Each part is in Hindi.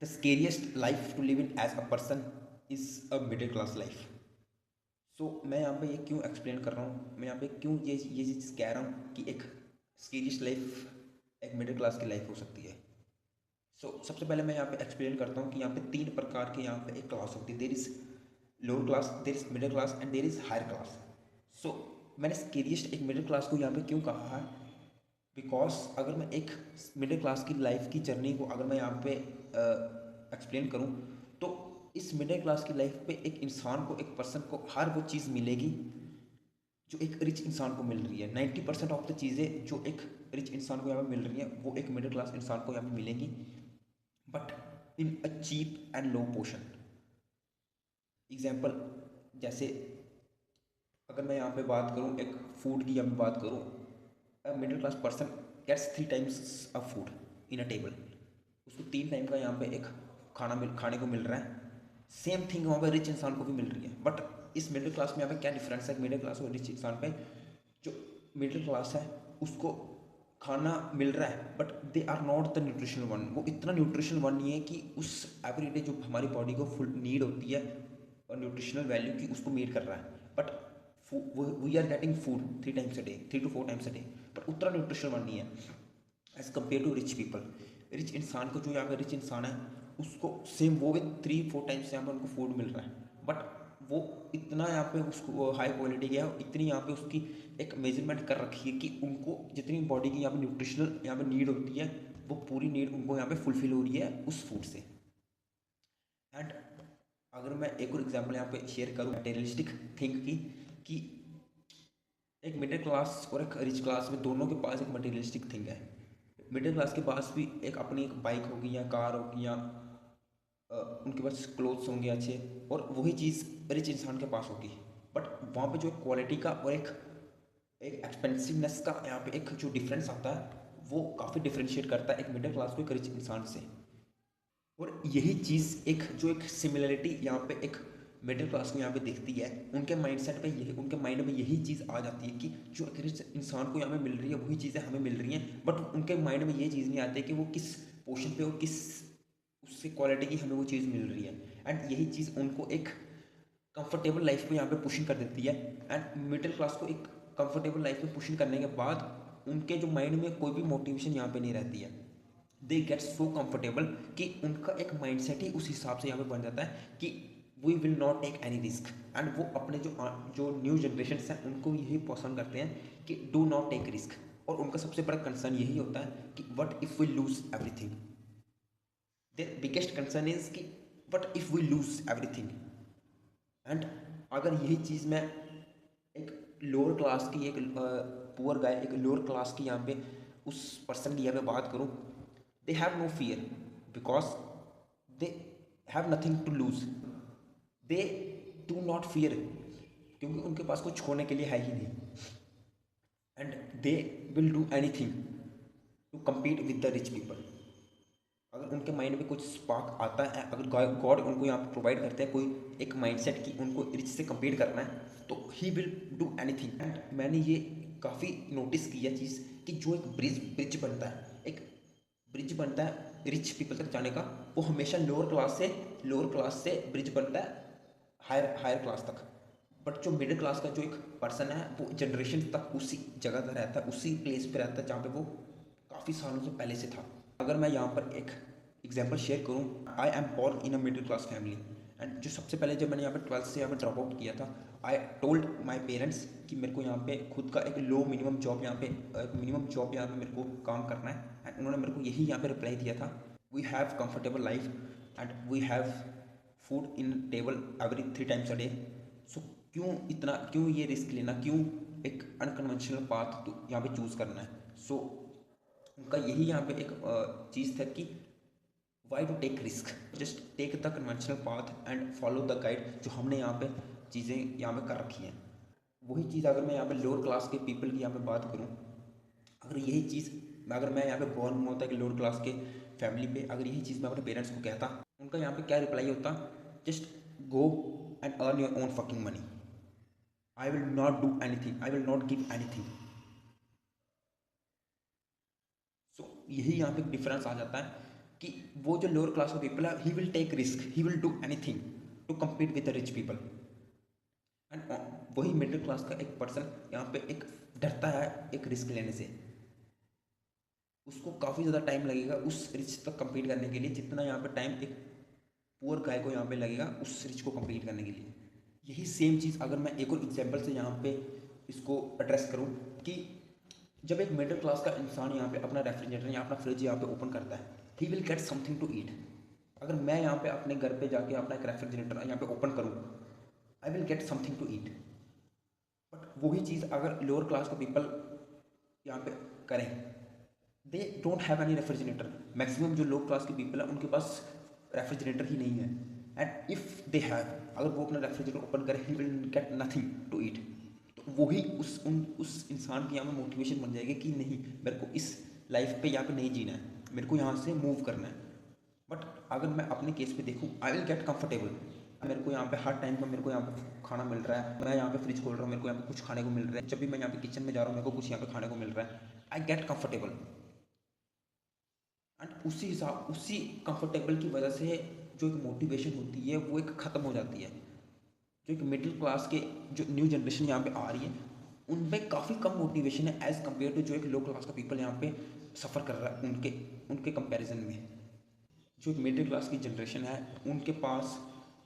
The scariest life to live in as a person is a middle class life. So मैं यहाँ पे ये क्यों एक्सप्लेन कर रहा हूँ, मैं यहाँ पे क्यों ये चीज़ कह रहा हूँ कि एक स्केरियस्ट लाइफ एक मिडिल क्लास की लाइफ हो सकती है। सबसे पहले मैं यहाँ पे एक्सप्लेन करता हूँ कि यहाँ पे तीन प्रकार के यहाँ पे एक क्लास होती है। There is lower class, there is middle class and there is higher class. So मैंने स्केरियस्ट एक मिडिल क्लास को यहाँ पे क्यों कहा है, बिकॉज अगर मैं एक मिडिल क्लास की लाइफ की जर्नी को अगर मैं यहाँ पे एक्सप्लेन करूँ तो इस मिडिल क्लास की लाइफ पे एक इंसान को, एक पर्सन को हर वो चीज़ मिलेगी जो एक रिच इंसान को मिल रही है। 90% ऑफ द चीज़ें जो एक रिच इंसान को यहाँ पे मिल रही हैं वो एक मिडिल क्लास इंसान को यहाँ पे मिलेंगी, but in a cheap and low portion. Example, जैसे अगर मैं यहाँ पे बात करूँ एक फूड की, यहाँ पे बात करूँ, a middle class person gets 3 times a food in a table. उसको 3 टाइम का यहाँ पे एक खाने को मिल रहा है। सेम थिंग वहाँ पे रिच इंसान को भी मिल रही है, बट इस मिडिल क्लास में यहाँ पे क्या डिफरेंस है मिडिल क्लास और रिच इंसान पे। जो मिडिल क्लास है उसको खाना मिल रहा है, but they are not the nutritional one. वो इतना न्यूट्रिशनल वन नहीं है कि उस एवरीडे जो हमारी बॉडी को फुल नीड होती है और न्यूट्रिशनल वैल्यू की उसको मीट कर रहा है, but we are getting food 3 times a day, 3 to 4 times a day, पर उतना न्यूट्रिशनल वन नहीं है as compare to rich people. Rich इंसान को, जो यहाँ पे रिच इंसान है उसको सेम वो भी 3-4 times यहाँ पे उनको फूड मिल रहा है, बट वो इतना यहाँ पे उसको हाई क्वालिटी का है, इतनी यहाँ पे उसकी एक मेजरमेंट कर रखी है कि उनको जितनी बॉडी की यहाँ पे न्यूट्रिशनल यहाँ पे नीड होती है वो पूरी नीड उनको यहाँ पे फुलफिल हो रही है उस फूड से। एंड अगर मैं एक और एग्जांपल यहाँ पे शेयर करूँ मटेरियलिस्टिक थिंग की, कि एक मिडिल क्लास और एक रिच क्लास में दोनों के पास एक मटेरियलिस्टिक थिंग है। मिडिल क्लास के पास भी एक अपनी एक बाइक होगी या कार होगी या उनके पास क्लोथ्स होंगे अच्छे, और वही चीज़ रिच इंसान के पास होगी, बट वहाँ पे जो क्वालिटी का और एक एक एक्सपेंसिवनेस का यहाँ पे एक जो डिफरेंस आता है वो काफ़ी डिफ्रेंशिएट करता है एक मिडिल क्लास को एक रिच इंसान से। और यही चीज़ एक जो एक सिमिलरिटी यहाँ पे एक मिडिल क्लास को यहाँ पे दिखती है, उनके माइंडसेट पे यही, उनके माइंड में यही चीज़ आ जाती है कि जो एक रिच इंसान को यहाँ पे मिल रही है वही चीज़ें हमें मिल रही हैं, बट उनके माइंड में ये चीज़ नहीं आती कि वो किस पोर्शन पे और किस उससे क्वालिटी की हमें वो चीज़ मिल रही है। एंड यही चीज़ उनको एक कंफर्टेबल लाइफ को यहाँ पे पुशिंग कर देती है। एंड मिडिल क्लास को एक कंफर्टेबल लाइफ में पुशिंग करने के बाद उनके जो माइंड में कोई भी मोटिवेशन यहाँ पे नहीं रहती है। दे गेट सो कंफर्टेबल कि उनका एक माइंडसेट ही उस हिसाब से यहाँ पे बन जाता है कि we will not take any risk. And वो अपने जो जो न्यू जनरेशन हैं उनको यही पसंद करते हैं कि डू नॉट टेक रिस्क। और उनका सबसे बड़ा कंसर्न यही होता है कि what if we lose everything. Their biggest concern is कि what if we lose everything. And अगर यही चीज़ मैं एक लोअर क्लास की, एक पुअर गाय, एक लोअर क्लास की यहाँ पे उस पर्सन की यहाँ पे बात करूँ, they have no fear because they have nothing to lose. They do not fear क्योंकि उनके पास कुछ खोने के लिए है ही नहीं। And they will do anything to compete with the rich people. अगर उनके माइंड में कुछ स्पार्क आता है, अगर गॉड उनको यहाँ पर प्रोवाइड करते हैं कोई एक माइंडसेट कि उनको रिच से कम्पीट करना है, तो ही विल डू एनीथिंग। एंड मैंने ये काफ़ी नोटिस किया चीज़ कि जो एक ब्रिज ब्रिज बनता है, एक ब्रिज बनता है रिच पीपल तक जाने का, वो हमेशा लोअर क्लास से ब्रिज बनता है हायर हायर क्लास तक। बट जो मिडिल क्लास का जो एक पर्सन है वो जनरेशन तक उसी जगह पर रहता है, उसी प्लेस पे रहता है जहाँ पे वो काफ़ी सालों से पहले से था। अगर मैं यहाँ पर एक एग्जाम्पल शेयर करूँ, I am born in a middle class family. And जो सबसे पहले जब मैंने यहाँ पे 12th से यहाँ पे ड्रॉप आउट किया था, आई टोल्ड माई पेरेंट्स कि मेरे को यहाँ पे खुद का एक लो मिनिमम जॉब यहाँ पे मिनिमम जॉब यहाँ पे मेरे को काम करना है। एंड उन्होंने मेरे को यही यहाँ पे रिप्लाई दिया था, we have comfortable life and we have food in table every 3 times a day। So क्यों ये रिस्क लेना, क्यों एक अनकन्वेंशनल पाथ तो यहाँ पे चूज़ करना है। सो उनका यही यहाँ पे एक चीज़ था कि why to take risk, just take the conventional path and follow the guide जो हमने यहाँ पे चीज़ें यहाँ पे कर रखी हैं। वही चीज़ अगर मैं यहाँ पे लोअर क्लास के पीपल की यहाँ पे बात करूँ, अगर यही चीज़ अगर मैं यहाँ पे बॉर्न हुआ होता कि लोअर क्लास के फैमिली पे, अगर यही चीज़ मैं अपने पेरेंट्स को कहता, उनका यहाँ पे क्या रिप्लाई होता, just go and earn your own fucking money, I will not do anything, I will not give anything. So यही यहाँ पे डिफरेंस आ जाता है कि वो जो लोअर क्लास ऑफ पीपल है, he will take risk, he will do anything to compete with the rich people. And वही मिडिल क्लास का एक पर्सन यहाँ पे एक डरता है एक रिस्क लेने से। उसको काफ़ी ज़्यादा टाइम लगेगा उस रिच तक कम्पीट करने के लिए, जितना यहाँ पे टाइम एक पुअर गाय को यहाँ पे लगेगा उस रिच को कम्पीट करने के लिए। यही सेम चीज़ अगर मैं एक और एग्जांपल से यहाँ पे इसको एड्रेस करूँ कि जब एक मिडिल क्लास का इंसान यहाँ पे अपना रेफ्रिजरेटर या अपना फ्रिज यहाँ पे ओपन करता है, he will get something to eat. अगर मैं यहाँ पे अपने घर पे जाके अपना एक रेफ्रिजरेटर यहाँ पे ओपन करूँ, I will get something to eat. But वही चीज़ अगर लोअर क्लास का पीपल यहाँ पे करें, they don't have any refrigerator. Maximum जो लो क्लास के पीपल है उनके पास रेफ्रिजरेटर ही नहीं है। एंड इफ़ दे हैव, अगर वो अपना रेफ्रिजरेटर ओपन करे, he will get nothing to eat. तो वही उस इंसान की यहाँ पे मोटिवेशन बन जाएगी कि नहीं, मेरे को इस लाइफ पे यहाँ पे नहीं जीना है, मेरे को यहाँ से मूव करना है। बट अगर मैं अपने केस पे देखूँ, आई विल गेट कंफर्टेबल। मेरे को यहाँ पे हर टाइम पर मेरे को यहाँ पे खाना मिल रहा है, मैं यहाँ पे फ्रिज खोल रहा हूँ, मेरे को यहाँ पे कुछ खाने को मिल रहा है, जब भी मैं यहाँ पे किचन में जा रहा हूँ मेरे को कुछ यहाँ पे खाने को मिल रहा है, आई गेट कंफर्टेबल। एंड उसी कंफर्टेबल की वजह से जो एक मोटिवेशन होती है वो एक ख़त्म हो जाती है। जो एक मिडिल क्लास के जो न्यू जनरेशन यहाँ पे आ रही है उनमें काफ़ी कम मोटिवेशन है एज़ कम्पेयर टू जो एक लो क्लास का पीपल यहाँ पे सफ़र कर रहा है उनके उनके कंपैरिजन में। जो एक मिडिल क्लास की जनरेशन है उनके पास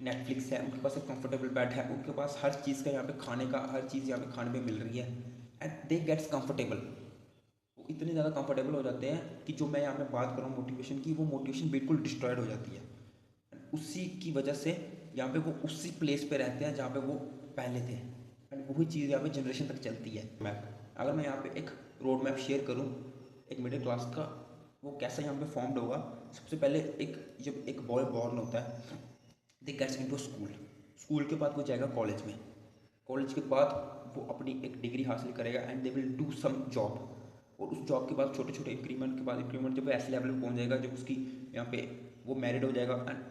नेटफ्लिक्स है, उनके पास एक कंफर्टेबल बेड है, उनके पास हर चीज़ का यहाँ पे खाने का हर चीज़ यहाँ पे खाने में मिल रही है। And they gets comfortable. वो इतने ज़्यादा कंफर्टेबल हो जाते हैं कि जो मैं यहाँ पे बात कर रहा हूँ मोटिवेशन की, वो मोटिवेशन बिल्कुल डिस्ट्रॉयड हो जाती है। उसी की वजह से यहाँ पे वो उसी प्लेस पे रहते हैं जहाँ पे वो पहले थे। एंड वही चीज़ यहाँ पे जनरेशन तक चलती है। मैप, अगर मैं यहाँ पे एक रोड मैप शेयर करूँ एक मिडिल क्लास का, वो कैसे यहाँ पे फॉर्म्ड होगा। सबसे पहले एक जब एक बॉय बॉर्न होता है, they gets into school. School के बाद वो जाएगा कॉलेज में। कॉलेज के बाद वो अपनी एक डिग्री हासिल करेगा and they will do some job. और उस जॉब के बाद छोटे छोटे इंक्रीमेंट के बाद इंक्रीमेंट जब वो ऐसे लेवल पर पहुंच जाएगा जब उसकी यहाँ पे वो मैरिड हो जाएगा, and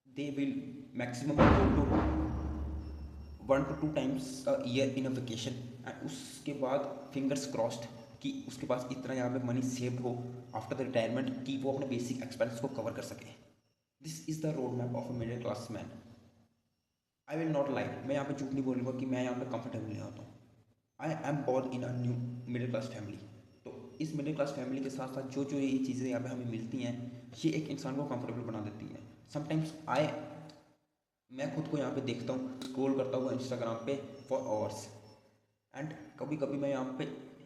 they will maximum go to 1 to 2 times a year in a vacation। And उसके बाद फिंगर्स क्रॉस्ड कि उसके पास इतना यहाँ पे मनी सेव्ड हो आफ्टर द रिटायरमेंट कि वो अपने बेसिक एक्सपेंस को कवर कर सके। This is the road map of a middle class man. I will not lie, मैं यहाँ पे झूठ नहीं बोलूँगा कि मैं यहाँ पे कंफर्टेबल नहीं होता हूँ। I am born in a new middle class family. तो इस मिडिल क्लास फैमिली के साथ साथ जो जो ये चीज़ें यहाँ पे हमें मिलती हैं, ये एक इंसान को कंफर्टेबल बना देती हैं। समटाइम्स मैं खुद को यहाँ पे देखता हूँ, स्क्रॉल करता हूँ इंस्टाग्राम पे फॉर आवर्स। एंड कभी कभी मैं यहाँ पे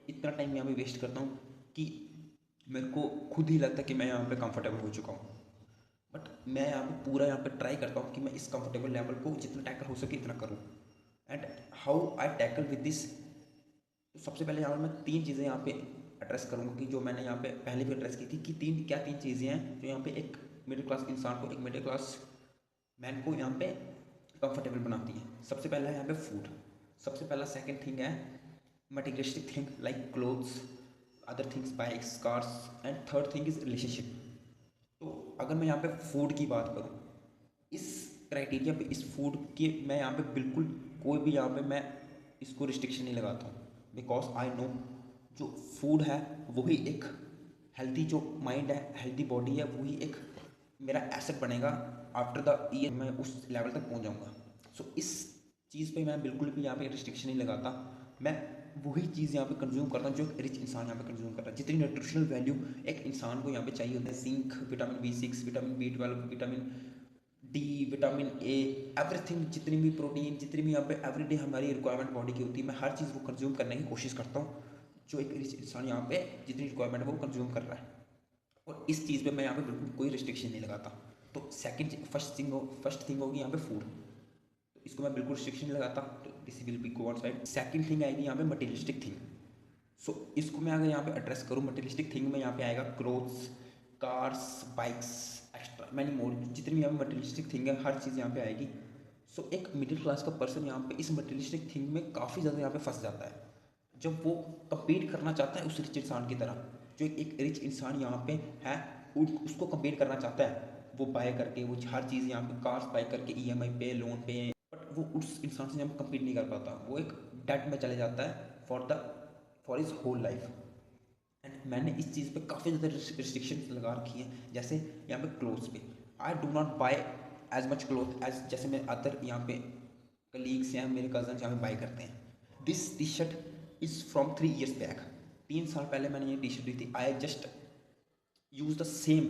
इतना टाइम यहाँ पे वेस्ट करता हूँ कि मेरे को खुद ही लगता है कि मैं यहाँ पे कंफर्टेबल हो चुका हूँ। बट मैं यहाँ पे पूरा यहाँ पे ट्राई करता हूँ कि मैं इस कंफर्टेबल लेवल को जितना टैकल हो सके इतना करूँ। And how I tackle with this. तो सबसे पहले यहाँ पर मैं 3 चीज़ें यहाँ पे एड्रेस करूँगा कि जो मैंने यहाँ पे पहले भी एड्रेस की थी कि 3 चीज़ें हैं जो यहाँ पे एक मिडिल क्लास इंसान को, एक मिडिल क्लास मैन को यहाँ पे कंफर्टेबल बनाती है। सबसे पहला है यहाँ पे फूड। सबसे पहला सेकंड थिंग है materialistic thing like clothes, other things, bikes, cars. And third thing is relationship. तो अगर मैं यहाँ पे फूड की बात करूँ, इस क्राइटेरिया पे इस फूड के मैं यहाँ पे बिल्कुल कोई भी यहाँ पे मैं इसको रिस्ट्रिक्शन नहीं लगाता हूँ। बिकॉज आई नो जो फूड है वही एक हेल्दी जो माइंड है, हेल्दी बॉडी है, वही एक मेरा एसेट बनेगा। आफ्टर द ईयर मैं उस लेवल तक पहुँच जाऊँगा। सो इस चीज़ पे मैं बिल्कुल भी यहाँ पे रिस्ट्रिक्शन नहीं लगाता। मैं वही चीज़ यहाँ पे कंज्यूम करता हूँ जो एक रिच इंसान यहाँ पे कंज्यूम करता है। जितनी न्यूट्रिशनल वैल्यू एक इंसान को यहाँ पे चाहिए होता है, zinc, vitamin B6, vitamin B12, vitamin D, vitamin A, everything, जितनी भी प्रोटीन, जितनी भी यहाँ पे एवरीडे हमारी रिक्वायरमेंट बॉडी की होती है, मैं हर चीज़ वो कंज्यूम करने की कोशिश करता हूँ जो एक रिच इंसान यहाँ पे जितनी रिक्वायरमेंट है वो कंज्यूम कर रहा है। और इस चीज़ पे मैं यहाँ पे बिल्कुल कोई रिस्ट्रिक्शन नहीं लगाता। तो फर्स्ट थिंग होगी यहाँ पे फूड, तो इसको मैं बिल्कुल रिस्ट्रिक्शन नहीं लगाता। तो this will be go on side. Second thing आएगी यहाँ पे मटेरियलिस्टिक थिंग। सो इसको मैं अगर यहाँ पे एड्रेस करूँ, मटेरियलिस्टिक थिंग में यहाँ पे आएगा clothes, cars, bikes, extra many more, जितनी भी यहाँ पे मटेरियलिस्टिक थिंग है हर चीज़ यहाँ पे आएगी। सो एक मिडिल क्लास का पर्सन यहाँ पे इस मटेरियलिस्टिक थिंग में काफ़ी ज़्यादा यहाँ पे फंस जाता है जब वो कम्पीट करना चाहता है उस रिच इंसान की तरह। जो एक रिच इंसान यहाँ पे है उसको कम्पीट करना चाहता है, वो बाय करके वो हर चीज़ यहाँ पे कार्स बाय करके EMI पे, लोन पे। बट वो उस इंसान से यहाँ पे कम्पीट नहीं कर पाता, वो एक डेट में चले जाता है for his whole life. And मैंने इस चीज़ पे काफ़ी ज़्यादा रिस्ट्रिक्शंस लगा रखी हैं। जैसे यहाँ पे क्लोथ्स पे I do not buy as much cloth as जैसे मैं अदर यहाँ पे कलीग्स या मेरे कजन यहाँ पे बाय करते हैं। This T shirt is from 3 years back. 3 साल पहले मैंने ये टी शर्ट ली थी। I just use the same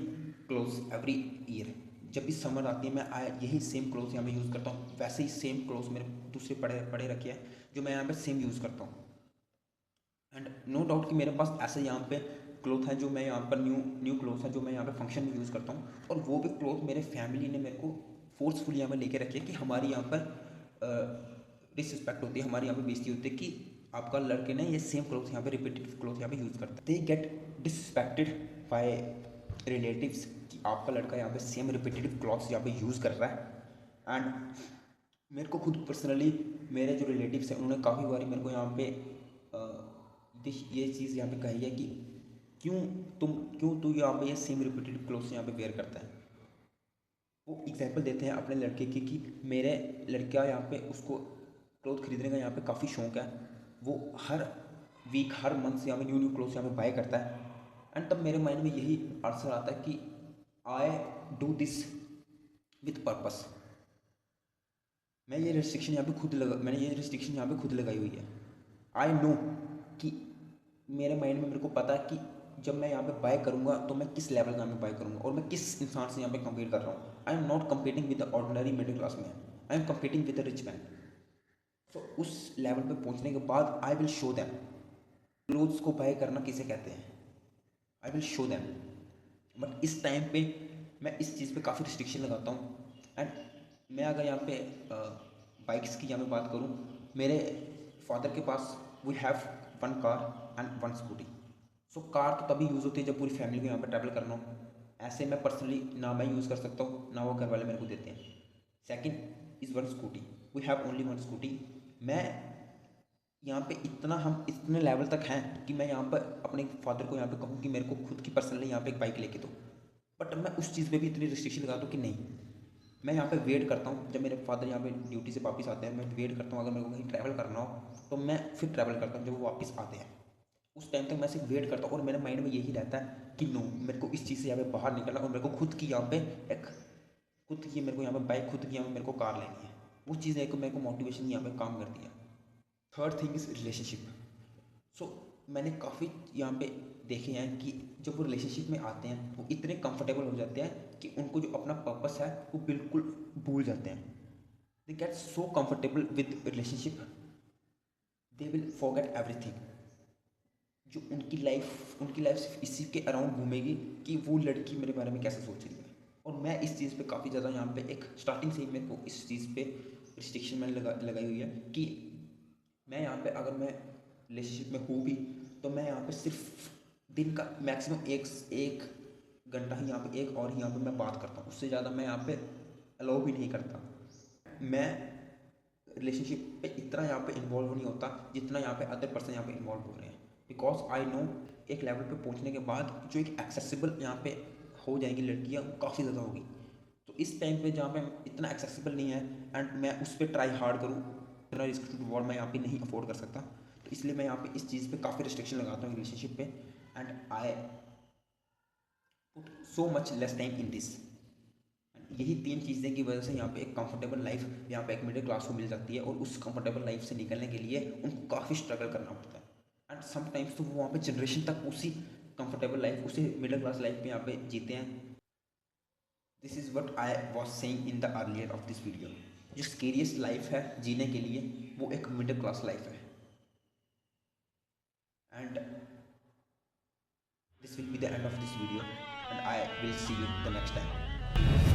clothes every year. जब भी समर आती है मैं यही सेम क्लोथ्स यहाँ पे यूज़ करता हूँ। वैसे ही सेम क्लोथ्स मेरे दूसरे पड़े पड़े रखे हैं जो मैं यहाँ पे सेम यूज़ करता हूँ। एंड नो डाउट कि मेरे पास ऐसे यहाँ पे क्लोथ है जो मैं यहाँ पर न्यू क्लोथ है जो मैं यहाँ पे फंक्शन में यूज़ करता हूँ। और वो भी क्लोथ मेरे फैमिली ने मेरे को फोर्सफुली यहाँ पे लेके रखी है कि हमारी यहाँ पर डिसरिस्पेक्ट होती है, हमारी यहाँ पे बेइज्जती होती है कि आपका लड़के ने ये सेम क्लोथ यहाँ पे रिपीटेड क्लोथ यहाँ पे यूज़ करता है। They get disrespected by relatives कि आपका लड़का यहाँ पे सेम रिपीटेटिव क्लॉथ्स यहाँ पे यूज़ कर रहा है। एंड मेरे को खुद पर्सनली मेरे जो रिलेटिव्स हैं उन्होंने काफ़ी बार मेरे को यहाँ पे ये चीज़ यहाँ पे कही है कि क्यों तू यहाँ पे ये सेम रिपीटेड क्लॉथ्स यहाँ पे वेयर करता है। वो एग्जांपल देते हैं अपने लड़के की कि मेरे लड़का यहाँ पे उसको क्लोथ खरीदने का यहाँ पे काफ़ी शौक है। वो हर वीक हर मंथ यहाँ पे न्यू क्लोथ्स यहाँ पे बाय करता है। एंड तब मेरे माइंड में यही आंसर आता है कि I do this with purpose. मैंने ये रिस्ट्रिक्शन यहाँ पे खुद लगाई हुई है। आई नो कि मेरे माइंड में मेरे को पता है कि जब मैं यहाँ पे बाय करूँगा तो मैं किस लेवल का यहाँ पे बाय करूँगा और मैं किस इंसान से यहाँ पे कम्पीट कर रहा हूँ। I am not competing with the ordinary middle class man, I am competing with the rich man. So उस लेवल पे पहुँचने के बाद I will show them clothes को बाय करना किसे कहते हैं। I will show them. But इस टाइम पे मैं इस चीज़ पे काफ़ी रिस्ट्रिक्शन लगाता हूँ। एंड मैं अगर यहाँ पे बाइक्स की यहाँ पे बात करूँ, मेरे फादर के पास we have 1 car and 1 scooty. So car तो तभी यूज़ होती है जब पूरी फैमिली को यहाँ पे ट्रैवल करना हो। ऐसे मैं पर्सनली ना मैं यूज़ कर सकता हूँ ना वो घर वाले मेरे को देते हैं। Second is 1 scooty, we have only 1 scooty. मैं यहाँ पे हम इतने लेवल तक हैं कि मैं यहाँ पर अपने फादर को यहाँ पे कहूँ कि मेरे को खुद की पर्सनली यहाँ पे एक बाइक लेके दो। बट मैं उस चीज़ पे भी इतनी रिस्ट्रिक्शन लगा दूँ कि नहीं, मैं यहाँ पे वेट करता हूँ जब मेरे फादर यहाँ पे ड्यूटी से वापस आते हैं। मैं वेट करता हूँ, अगर मेरे को कहीं ट्रैवल करना हो तो मैं फिर ट्रैवल करता हूँ जब वो वापस आते हैं। उस टाइम तक मैं सिर्फ वेट करता हूँ और मेरे माइंड में यही रहता है कि नो, मेरे को इस चीज़ से यहाँ पे बाहर निकलना और मेरे को खुद की यहाँ पे एक खुद की मेरे को यहाँ पे बाइक, खुद की यहाँ पे मेरे को कार लेनी है। वो चीज़ एक मेरे को मोटिवेशन यहाँ पे काम करती है। Third thing is relationship. So मैंने काफ़ी यहाँ पे देखे हैं कि जब वो रिलेशनशिप में आते हैं वो इतने कंफर्टेबल हो जाते हैं कि उनको जो अपना पर्पस है वो बिल्कुल भूल जाते हैं। They get so comfortable with relationship, they will forget everything. जो उनकी लाइफ सिर्फ इसी के अराउंड घूमेगी कि वो लड़की मेरे बारे में कैसे सोच रही है। और मैं इस चीज़ पे काफ़ी ज़्यादा यहाँ पे एक स्टार्टिंग से ही मेरे को इस चीज़ पे रिस्ट्रिक्शन मैंने लगाई हुई है कि मैं यहाँ पे अगर मैं रिलेशनशिप में हूँ भी तो मैं यहाँ पे सिर्फ दिन का मैक्सिमम एक घंटा ही यहाँ पे एक और ही यहाँ पे मैं बात करता हूँ। उससे ज़्यादा मैं यहाँ पे अलाउ भी नहीं करता। मैं रिलेशनशिप पे इतना यहाँ पे इन्वॉल्व नहीं होता जितना यहाँ पे अदर पर्सन यहाँ पे इन्वॉल्व हो रहे हैं। बिकॉज आई नो एक लेवल पे पहुँचने के बाद जो एक एक्सेसिबल यहाँ पे हो जाएंगी लड़कियाँ वो काफ़ी ज़्यादा होगी। तो इस टाइम पे जहाँ पे इतना एक्सेसिबल नहीं है एंड मैं उस पर ट्राई हार्ड करूँ, इतना रिस्क टू रिवॉर्ड मैं यहाँ पे नहीं अफोर्ड कर सकता। तो इसलिए मैं यहाँ पे इस चीज़ पे काफ़ी रिस्ट्रिक्शन लगाता हूँ रिलेशनशिप पे। And I put so much less time in this. यही 3 चीज़ें की वजह से यहाँ पे एक कंफर्टेबल लाइफ यहाँ पे एक मिडिल क्लास को मिल जाती है और उस कंफर्टेबल लाइफ से निकलने के लिए उनको काफ़ी स्ट्रगल करना पड़ता है। एंड समटाइम्स तो वो वहाँ पे जनरेशन तक उसी कंफर्टेबल लाइफ, उसी मिडिल क्लास लाइफ पे यहाँ पे जीते हैं। This is what I was saying in the earlier of this video. जो स्केरियस्ट लाइफ है जीने के लिए वो एक मिडिल क्लास लाइफ है। And this will be the end of this video and I will see you the next time.